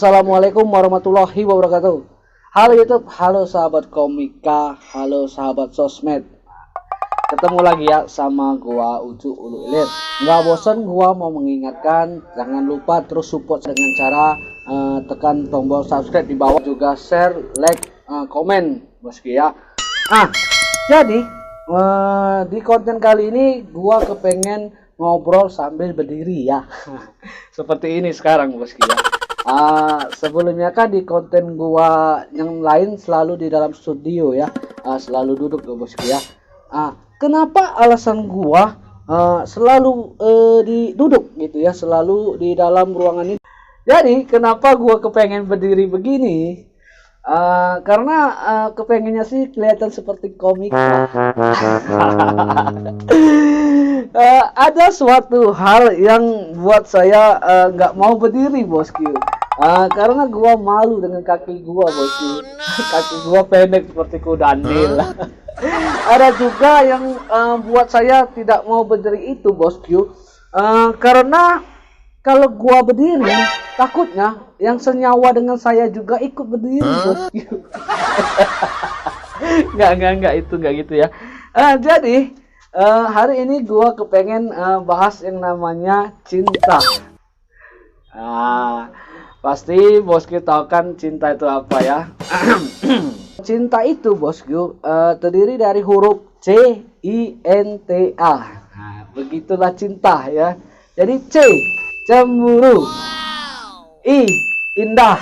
Assalamualaikum warahmatullahi wabarakatuh. Halo YouTube, halo sahabat komika, halo sahabat sosmed. Ketemu lagi ya sama gua Ucu Ulu Ilir. Nggak bosan gua mau mengingatkan, jangan lupa terus support dengan cara tekan tombol subscribe di bawah, juga share, like, komen bosku ya. Jadi di konten kali ini gua kepengen ngobrol sambil berdiri ya. Seperti ini sekarang bosku ya. Sebelumnya kan di konten gua yang lain selalu di dalam studio ya, selalu duduk tuh bosku ya. Kenapa alasan gua selalu duduk gitu ya, selalu di dalam ruangan ini? Jadi kenapa gua kepengen berdiri begini? Karena kepengennya sih kelihatan seperti komik. Ada suatu hal yang buat saya nggak mau berdiri bosku. Karena gua malu dengan kaki gua bosku. Kaki gua pendek seperti kudandil. Ada juga yang buat saya tidak mau berdiri itu bosku. Karena kalau gua berdiri, takutnya yang senyawa dengan saya juga ikut berdiri bosku. Nggak gitu ya. Jadi hari ini gua kepengen bahas yang namanya cinta. Pasti bosku tahu kan cinta itu apa ya. Cinta itu bosku terdiri dari huruf C, I, N, T, A. Begitulah cinta ya. Jadi C, cemburu. I, indah.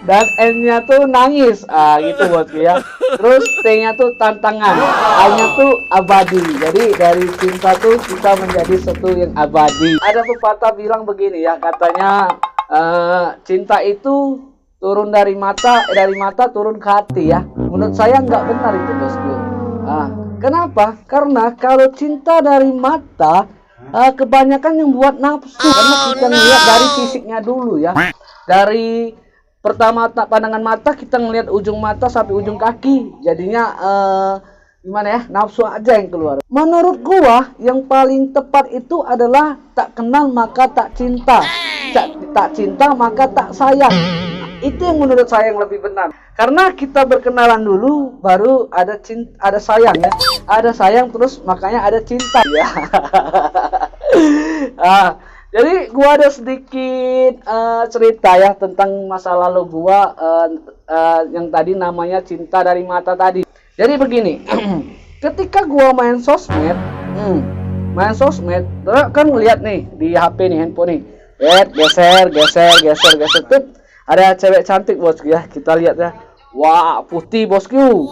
Dan N-nya tuh nangis. Gitu bosku ya. Terus T-nya tuh tantangan, A-nya tuh abadi. Jadi dari cinta tuh kita menjadi sesuatu yang abadi. Ada pepatah bilang begini ya, katanya cinta itu turun dari mata turun ke hati ya. Menurut saya nggak benar itu bosku. Kenapa? Karena kalau cinta dari mata kebanyakan yang buat nafsu, karena kita ngeliat dari fisiknya dulu ya. Dari pertama pandangan mata kita ngelihat ujung mata sampai ujung kaki, jadinya gimana ya, nafsu aja yang keluar. Menurut gua yang paling tepat itu adalah tak kenal maka tak cinta, tak cinta maka tak sayang. Itu yang menurut saya yang lebih benar, karena kita berkenalan dulu baru ada cinta, ada sayang ya, ada sayang terus makanya ada cinta ya. Jadi gua ada sedikit cerita ya tentang masa lalu gua yang tadi namanya cinta dari mata tadi. Jadi begini, ketika gua main sosmed, kan ngeliat nih di HP nih, handphone nih, geser, tuh ada cewek cantik bosku ya, kita lihat ya, wah putih bosku,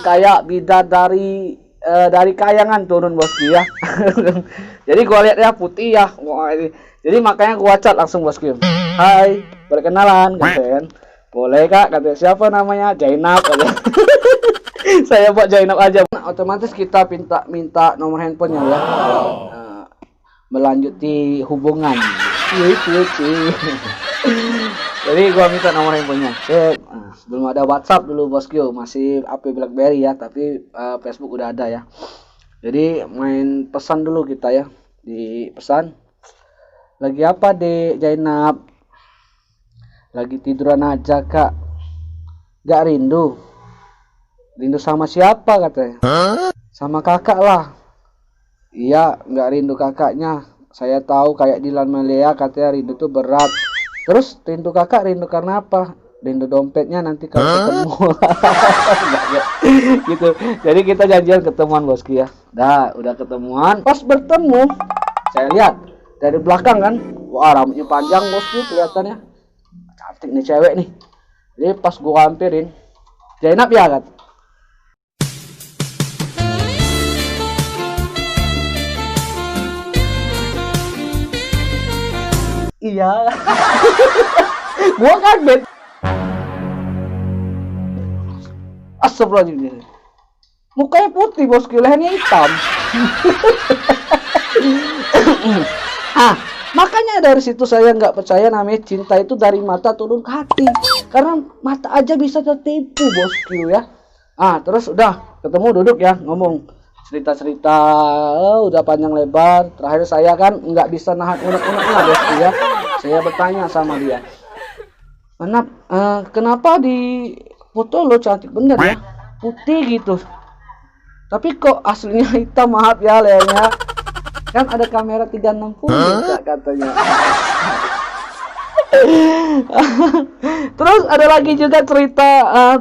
kayak bidadari dari kayangan turun bosku ya. Jadi gua lihat ya putih ya, wah ini. Jadi makanya gua chat langsung bosku, hai perkenalan kan, boleh kak, kata siapa namanya, Jainab aja. Saya buat Jainab aja. Otomatis kita minta nomor handphonenya ya, melanjuti hubungan. Jadi gua minta nomor handphonenya. Belum ada WhatsApp dulu bosku, masih HP BlackBerry ya, tapi Facebook udah ada ya. Jadi main pesan dulu kita ya, di pesan. Lagi apa dek Jainab? Lagi tiduran aja kak. Gak rindu? Rindu sama siapa katanya? Sama kakak lah. Iya, gak rindu kakaknya. Saya tahu kayak Dilan Malea katanya rindu tuh berat. Terus rindu kakak rindu karena apa? Rindu dompetnya nanti kalau ketemu. Gitu. Jadi kita janjian ketemuan bosku ya. Udah ketemuan. Pas bertemu, saya lihat dari belakang kan, wah rambutnya panjang bosku kelihatannya. Cantik nih cewek nih. Jadi pas gua hampirin, Jainab ya kan? Iya. Gua kaget. Astagfirullahaladzim. Mukanya putih bosku, lehernya hitam. Makanya dari situ saya nggak percaya namanya cinta itu dari mata turun ke hati. Karena mata aja bisa tertipu bosku ya. Terus udah ketemu duduk ya, ngomong cerita-cerita udah panjang lebar. Terakhir saya kan nggak bisa nahan unek-unek bosku ya. Saya bertanya sama dia, kenapa di foto lo cantik bener ya, putih gitu, tapi kok aslinya hitam? Maaf ya Lenya, kan ada kamera 360 katanya. Terus ada lagi juga cerita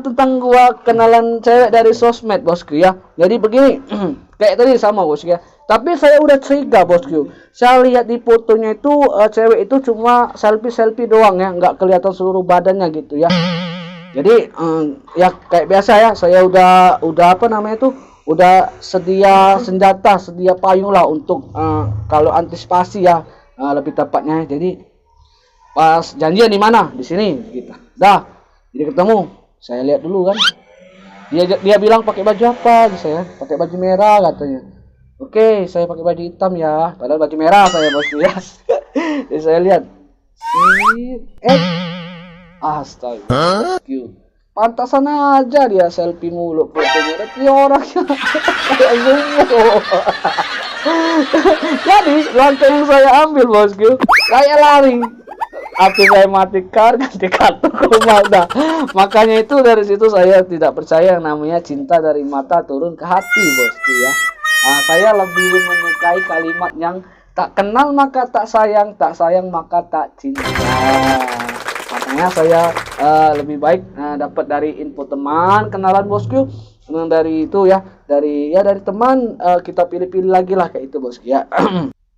tentang gua kenalan cewek dari sosmed bosku ya. Jadi begini, kayak tadi sama bosku ya. Tapi saya udah curiga bosku. Saya lihat di fotonya itu cewek itu cuma selfie doang ya, nggak kelihatan seluruh badannya gitu ya. Jadi ya kayak biasa ya, saya udah apa namanya tuh, udah sedia senjata, sedia payung lah untuk kalau antisipasi ya, lebih tepatnya. Jadi pas janjian di mana, di sini gitu. Dah, jadi ketemu. Saya lihat dulu kan. Dia bilang pakai baju apa? Saya pakai baju merah katanya. Oke, saya pakai baju hitam ya. Padahal baju merah saya bosku ya. Jadi saya lihat. Astaga. Pantasan aja dia selfie mulu fotonya. Tapi orangnya kayak zumbo. Jadi langkah yang saya ambil bosku, kayak lari. Api saya matikan, ganti kartu koma udah. Makanya itu dari situ saya tidak percaya yang namanya cinta dari mata turun ke hati bosku ya. Saya lebih menyukai kalimat yang tak kenal maka tak sayang maka tak cinta. Makanya saya lebih baik dapat dari info teman, kenalan bosku, dari itu ya, dari teman, kita pilih-pilih lagi lah kayak itu bosku ya.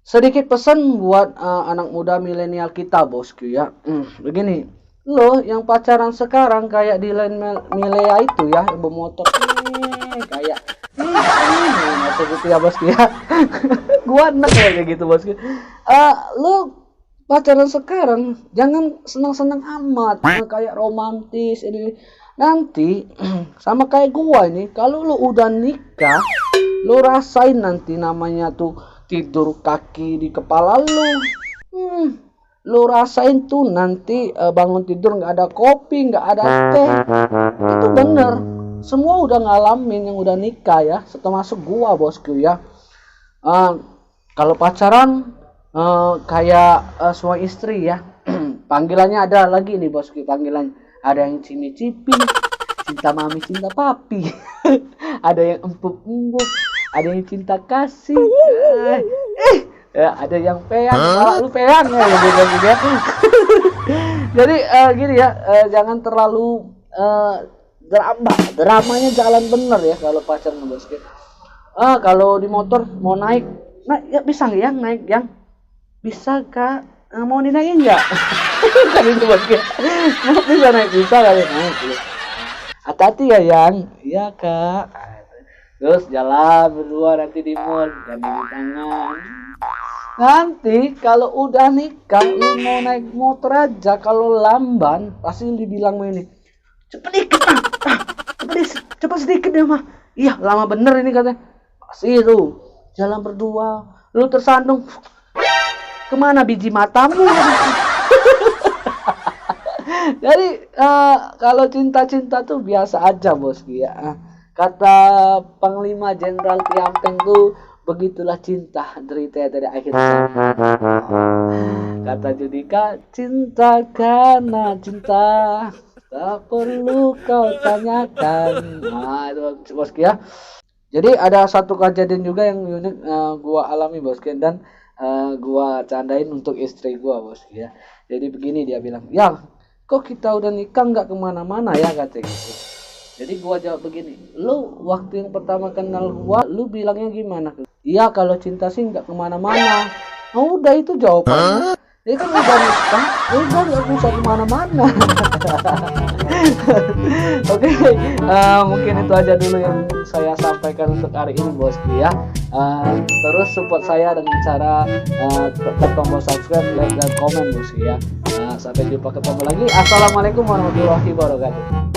Sedikit pesan buat anak muda milenial kita bosku ya. Begini, lo yang pacaran sekarang kayak di lain Milea itu ya, yang bermotor kayak motor gitu ya bosku ya. Gua enak kayak gitu bosku. Lo pacaran sekarang jangan senang-senang amat, kayak romantis ini. Nanti sama kayak gua ini, kalau lo udah nikah, lo rasain nanti namanya tuh tidur kaki di kepala lu. Lu rasain tuh nanti bangun tidur nggak ada kopi, nggak ada teh. Itu bener. Semua udah ngalamin yang udah nikah ya, termasuk gua bosku ya. Kalau pacaran kayak suami istri ya. Panggilannya ada lagi nih bosku, panggilannya. Ada yang cimi-cipi, cinta mami, cinta papi. Ada yang empuk-empuk, ada yang cinta kasih, ada yang peyang, lu peyang ya gitu. Jadi gini ya, jangan terlalu dramanya jalan bener ya kalau pacaran bosku. Kalau di motor mau naik, ya bisa nggak yang naik yang bisa kak, mau dinaikin nggak? Kan itu bosku, bisa naik, bisa kali naik. Hati-hati ya yang, iya kak. Terus jalan berdua nanti di mall, gandengan tangan. Nanti kalau udah nikah, lu mau naik motor aja, kalau lamban pasti dibilang ini, cepet dikit mah, cepet sedikit ya mah. Iya lama bener ini katanya. Pasti itu jalan berdua, lu tersandung, kemana biji matamu? Jadi kalau cinta-cinta tuh biasa aja bosku ya. Kata Panglima Jenderal Tiampeng tuh, begitulah cinta derita dari akhir zaman. Kata Judika, cinta karena cinta, tak perlu kau tanyakan. Nah itu bosku ya. Jadi ada satu kejadian juga yang unik gua alami bosku, dan gua candain untuk istri gua bosku ya. Jadi begini dia bilang, ya kok kita udah nikah nggak kemana-mana ya katanya gitu. Jadi gua jawab begini, lu waktu yang pertama kenal gua, lu bilangnya gimana? Iya kalau cinta sih nggak kemana-mana. Oh, udah itu jawabannya. Jadi kan udah nikah, udah nggak bisa kemana-mana. Oke, mungkin itu aja dulu yang saya sampaikan untuk hari ini bosku ya. Terus support saya dengan cara tekan tombol subscribe, like dan komen bosku ya. Sampai jumpa ketemu lagi. Assalamualaikum warahmatullahi wabarakatuh.